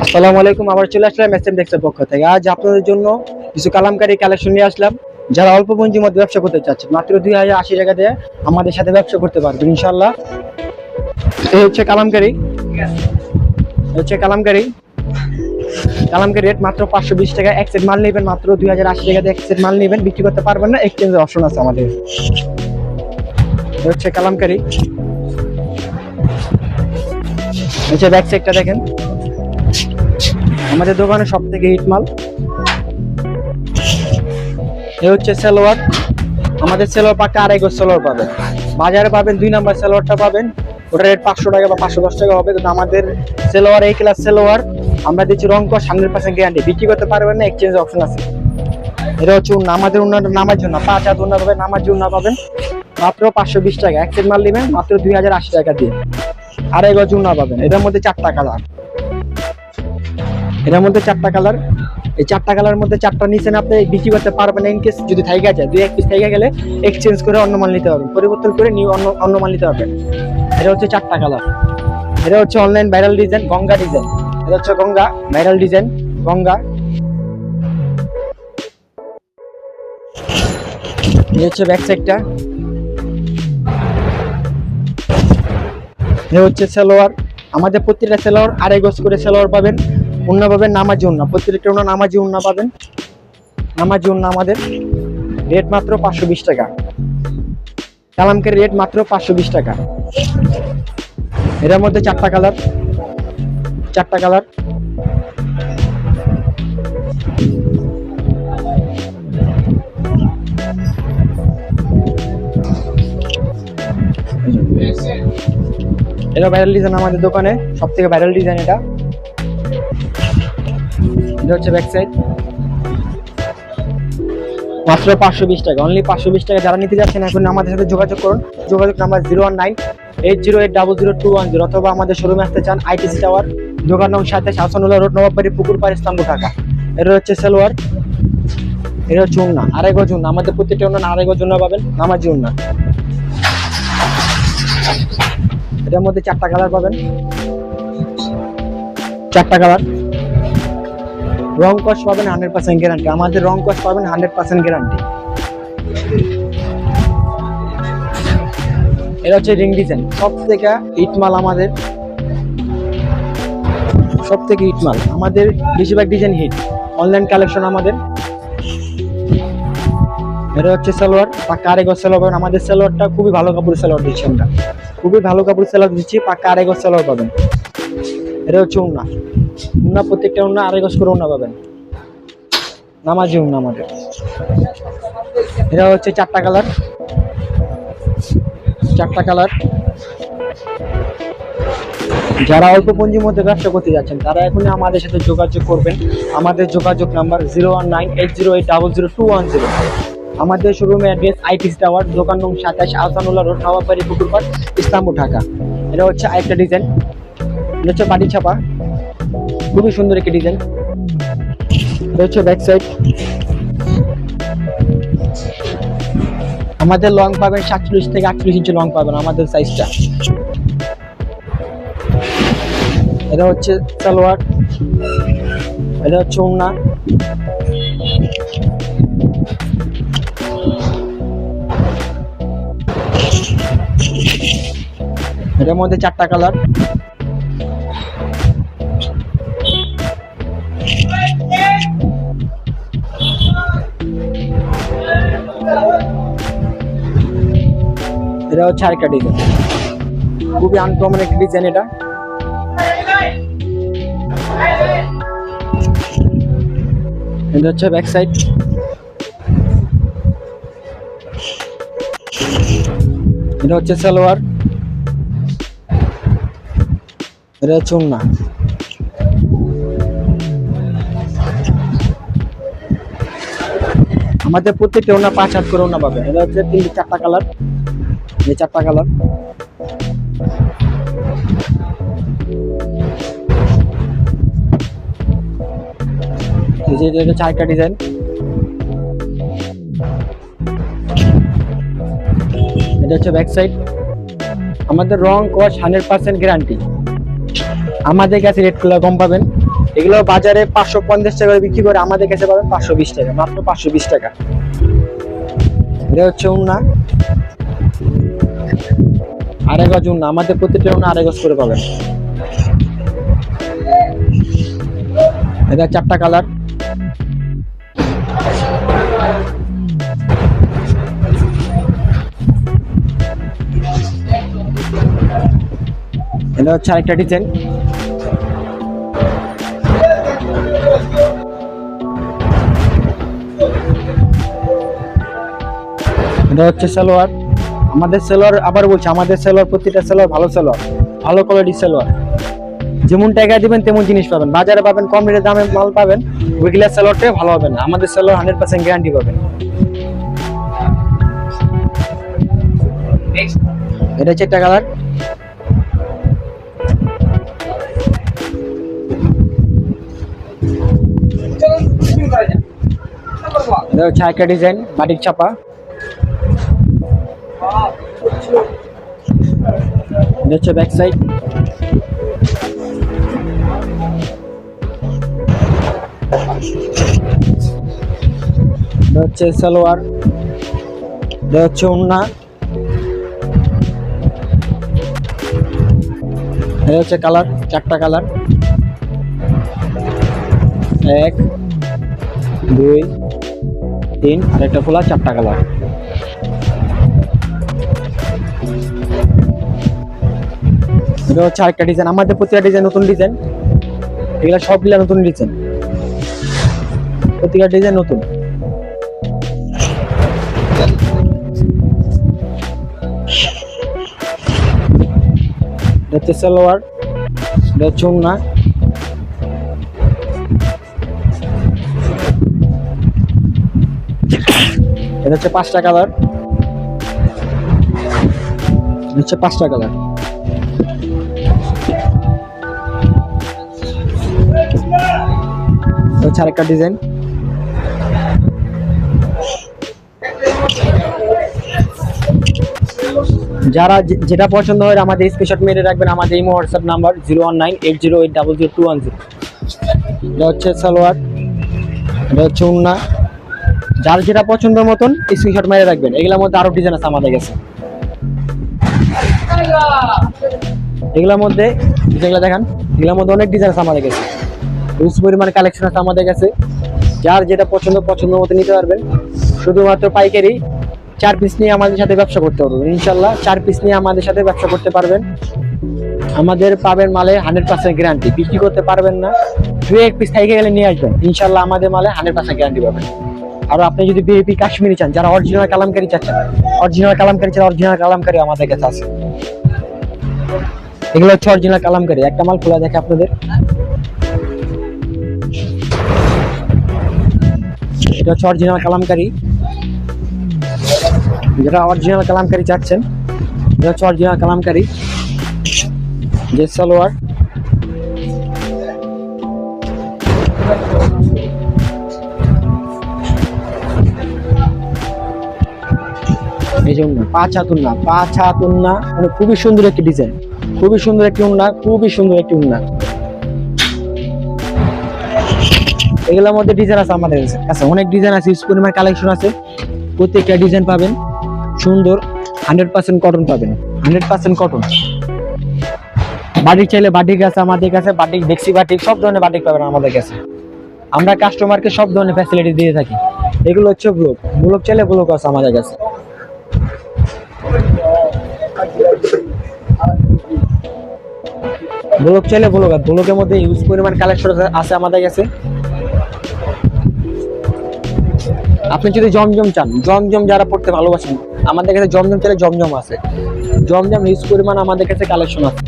আসসালামু আলাইকুম। আবার চলে আসলাম এসএম টেক্সের পক্ষ থেকে। আজ আপনাদের জন্য কিছু কালামকারী কালেকশন নিয়ে আসলাম। যারা অল্প পুঁজির মধ্যে ব্যবসা করতে চাচ্ছেন, মাত্র 2080 টাকা দিয়ে আমাদের সাথে ব্যবসা করতে পারবেন ইনশাআল্লাহ। এই হচ্ছে কালামকারী, কালামকারী রেট মাত্র 520 টাকা। এক সেট মাল নেবেন মাত্র 2080 টাকা দিয়ে। এক সেট মাল নেবেন, বিক্রি করতে পারবেন না, এক্সচেঞ্জের অপশন আছে আমাদের। হচ্ছে কালামকারী, হচ্ছে ব্যাক সাইডটা দেখেন। আমাদের দোকানে সব থেকে হিট মাল। এ হচ্ছে সালোয়ার। আমাদের সালোয়ার পাক্কা 2.5 গজ সালোয়ার পাবেন। বাজারে পাবেন 2 নাম্বার সালোয়ারটা পাবেন, ওটার রেট 500 টাকা বা 510 টাকা হবে। কিন্তু আমাদের সালোয়ার এই ক্লাস সালোয়ার আমরা দিচ্ছি রং কস 100% গ্যারান্টি। বিক্রি করতে পারবেন না, এক্সচেঞ্জ অপশন আছে। এটা হচ্ছে উন্না। আমাদের উন্নাটা নামার জন্য 5 হাত উন্না পাবেন, নামার জন্য পাবেন মাত্র 520 টাকা। এক সেট মাল নেবেন মাত্র 2080 টাকা দিয়ে। 2.5 গজ উন্না পাবেন। এটার মধ্যে 4টা কালার, এটার মধ্যে 4টা কালার। এই 4টা কালার মধ্যে 4টা নিচে আপনি বিক্রি করতে পারবেন না। ইনকেস যদি থাইকা যায়, 2-1 পিস থাইকা গেলে এক্সচেঞ্জ করে অন্য মাল নিতে পারবেন, পরিবর্তন করে নিউ অন্য মাল নিতে পারবেন। এটা হচ্ছে 4টা কালার। এটা হচ্ছে online viral design, Ganga design. এটা হচ্ছে গঙ্গা ভাইরাল ডিজাইন, গঙ্গা। এই হচ্ছে ব্যাক সাইডটা। এই হচ্ছে সালোয়ার। আমাদের প্রত্যেকটা সালোয়ার 2.5 গজ করে সালোয়ার পাবেন। উন্না পাবেন নামাজি উন্না, প্রত্যেকটা উন্না নামাজি উন্না পাবেন। নামাজি উন্না আমাদের রেট মাত্র 520 টাকা। কালামকারী রেট মাত্র 520 টাকা। এটার মধ্যে 4টা কালার, 4টা কালার। এটা ভাইরাল ডিজাইন আমাদের দোকানে সব থেকে ভাইরাল ডিজাইন। এটা হচ্ছে ব্যাক সাইড, মাত্র 520 টাকা, অনলি 520 টাকা। যারা নিতে যাচ্ছেন এখন আমাদের সাথে যোগাযোগ করুন। যোগাযোগ নাম্বার 019-808-000210, অথবা আমাদের শোরুমে আসতে চান আইটিসি টাওয়ার, দোকান নং 27, হাসানুল্লাহ রোড, নবাববাড়ি, পুকুর পাড়, ইসলামপুর, ঢাকা। এটা হচ্ছে সালোয়ার, এটা হচ্ছে উন্না 2.5 গজ উন্না। আমাদের প্রত্যেকটা উন্না 2.5 গজ উন্না পাবেন, নামাজি উন্না। এটার মধ্যে 4টা কালার পাবেন, 4টা কালার। রং কস পাবেন 100% গ্যারান্টি। আমাদের রং কস পাবেন 100% গ্যারান্টি। এটা হচ্ছে রিং ডিজাইন, সব থেকে হিট মাল আমাদের, সব থেকে হিট মাল আমাদের। বেশিরভাগ ডিজাইন হিট, অনলাইন কালেকশন আমাদের। এটা হচ্ছে সালোয়ার, পাক্কা 2.5 গজ সালোয়ার পাবেন। আমাদের সালোয়ারটা খুবই ভালো কাপড়ের সালোয়ার দিচ্ছি আমরা, খুবই ভালো কাপড়ের সালোয়ার দিচ্ছি, পাক্কা 2.5 গজ সালোয়ার পাবেন। এটা হচ্ছে উন্না, উন্না প্রত্যেকটা উন্না 2.5 গজ করে উন্না পাবেন, নামাজি উন্না আমাদের। এটা হচ্ছে 4টা কালার, 4টা কালার। যারা অল্প পুঁজির মধ্যে ব্যবসা করতে যাচ্ছেন তারা এখনই আমাদের সাথে যোগাযোগ করবেন। আমাদের যোগাযোগ নাম্বার 019-808-000210। আমাদের শোরুমে অ্যাড্রেস আইটিসি টাওয়ার, দোকান নং 27, হাসানুল্লাহ রোড, নবাববাড়ি, পুকুর পাড়, ইসলামপুর, ঢাকা। এটা হচ্ছে আরেকটা ডিজাইন, এটা হচ্ছে বাটি ছাপা, খুবই সুন্দর একটি ডিজাইন। এটা হচ্ছে ব্যাক সাইড। আমাদের লং পাবেন 47 থেকে 48 ইঞ্চি লং পাবেন আমাদের সাইজটা। এটা হচ্ছে সালোয়ার, এটা হচ্ছে ওড়না। এটার মধ্যে 4টা কালার। এটা হচ্ছে আরেকটা ডিজাইন, খুবই আনকমন একটা ডিজাইন। এটা এটা হচ্ছে ব্যাক সাইড। এটা হচ্ছে সালোয়ার, এটা হচ্ছে ওড়না। আমাদের প্রত্যেকটা ওড়না 5 হাত করে ওড়না পাবেন। এটা হচ্ছে 4টা কালার, এই 4টা কালার। এটা 4টা ডিজাইন। এটা হচ্ছে ব্যাক সাইড। আমাদের রং কস 100% গ্যারান্টি। আমাদের কাছে রেট গুলো কম পাবেন, এগুলো বাজারে 550 টাকা করে বিক্রি করে, আমাদের কাছে পাবেন 520 টাকা, মাত্র 520 টাকা। এটা হচ্ছে উন্না, আড়াই গজ উন্না, আমাদের প্রত্যেকটা উন্না আড়াই গজ করে পাবেন। এটা 4টা কালার। এটা হচ্ছে আরেকটা ডিজাইন। এটা হচ্ছে সালোয়ার। আমাদের সেলোয়ার, আবার বলছি, আমাদের সেলোয়ার প্রতিটা সেলোয়ার ভালো সেলোয়ার, ভালো কোয়ালিটির সেলোয়ার। যেমন টাকা দিবেন তেমন জিনিস পাবেন। বাজারে পাবেন কম রেটের দামে মাল পাবেন, ওইগুলা সেলোয়ারটাই ভালো হবে না। আমাদের সেলোয়ার 100% গ্যারান্টি পাবেন। এটা হচ্ছে 4টা কালার। এটা হচ্ছে আরেকটা ডিজাইন, বাটিক ছাপা। এটা হচ্ছে ব্যাক সাইড। এটা হচ্ছে সালোয়ার। এটা হচ্ছে ওন্না। এটা হচ্ছে কালার, 4টা কালার, 1 2 3, আর একটা খোলা, 4টা কালার। এটা হচ্ছে আরেকটা ডিজাইন। আমাদের প্রতিটা ডিজাইন নতুন ডিজাইন, এগুলা সবগুলা নতুন ডিজাইন, প্রতিটা ডিজাইন নতুন। এটা হচ্ছে সালোয়ার। এটা হচ্ছে ওন্না। এটা হচ্ছে 5টা কালার। এটা হচ্ছে 5টা কালার। এটা হচ্ছে আরেকটা ডিজাইন। যারা যেটা পছন্দ হয় আমাদের স্ক্রিনশট মেরে রাখবেন। আমাদের ইমো হোয়াটসঅ্যাপ নাম্বার 019808000210। এটা হচ্ছে সালোয়ার। এটা হচ্ছে ওন্না। যার যেটা পছন্দ মতন স্ক্রিনশট মেরে রাখবেন। এগুলোর মধ্যে আরো ডিজাইন আছে আমাদের কাছে। এগুলোর মধ্যে যেগুলো দেখান, এগুলোর মধ্যে অনেক ডিজাইন আছে আমাদের কাছে, হিউজ পরিমাণ কালেকশন আছে আমাদের কাছে। যার যেটা পছন্দ মতো নিতে পারবেন। শুধুমাত্র পাইকারি 4 পিস নিয়ে আমাদের সাথে ব্যবসা করতে পারবেন ইনশাল্লাহ। 4 পিস নিয়ে আমাদের সাথে ব্যবসা করতে পারবেন। আমাদের পাবেন মালে 100% গ্যারান্টি। বিক্রি করতে পারবেন না, 2-1 পিস থেকে গেলে নিয়ে আসবেন ইনশাল্লাহ, আমাদের মালে 100% গ্যারান্টি পাবেন। আর আপনি যদি বিএপি কাশ্মীরি চান, যারা অরিজিনাল কালামকারী চাচ্ছেন, অরিজিনাল কালামকারী আমাদের কাছে আছে। এগুলো হচ্ছে অরিজিনাল কালামকারী। একটা মাল খোলা দেখে আপনাদের। এটা হচ্ছে অরিজিনাল কালামকারী। যারা অরিজিনাল কালামকারী চাচ্ছেন, এটা হচ্ছে অরিজিনাল কালামকারী। যে সালোয়ার, এই যে উন্না, 5 হাত উন্না, 5 হাত উন্না, মানে খুবই সুন্দর একটি ডিজাইন, খুবই সুন্দর একটি উন্না, খুবই সুন্দর একটি উন্না। এগুলোর মধ্যে ডিজাইন আছে আমাদের কাছে, অনেক ডিজাইন আছে, হিউজ পরিমাণ কালেকশন আছে। প্রত্যেকটা ডিজাইন পাবেন সুন্দর, 100% কটন পাবেন, 100% কটন। বাটিক চাইলে বাটিক আছে আমাদের কাছে, বাটিক, বেক্সি বাটিক, সব ধরনের বাটিক পাবেন আমাদের কাছে। আমরা কাস্টমারকে সব ধরনের ফ্যাসিলিটি দিয়ে থাকি। এগুলো হচ্ছে ব্লক চাইলে ব্লক আছে আমাদের কাছে। ব্লক চাইলে ব্লক আছে, ব্লকের মধ্যে হিউজ পরিমাণ কালেকশন আছে আমাদের কাছে। আপনি যদি জমজম চান, জমজম যারা পড়তে ভালোবাসেন, আমাদের কাছে জমজম চাইলে জমজম আছে। জমজম হিউজ পরিমাণ আমাদের কাছে কালেকশন আছে।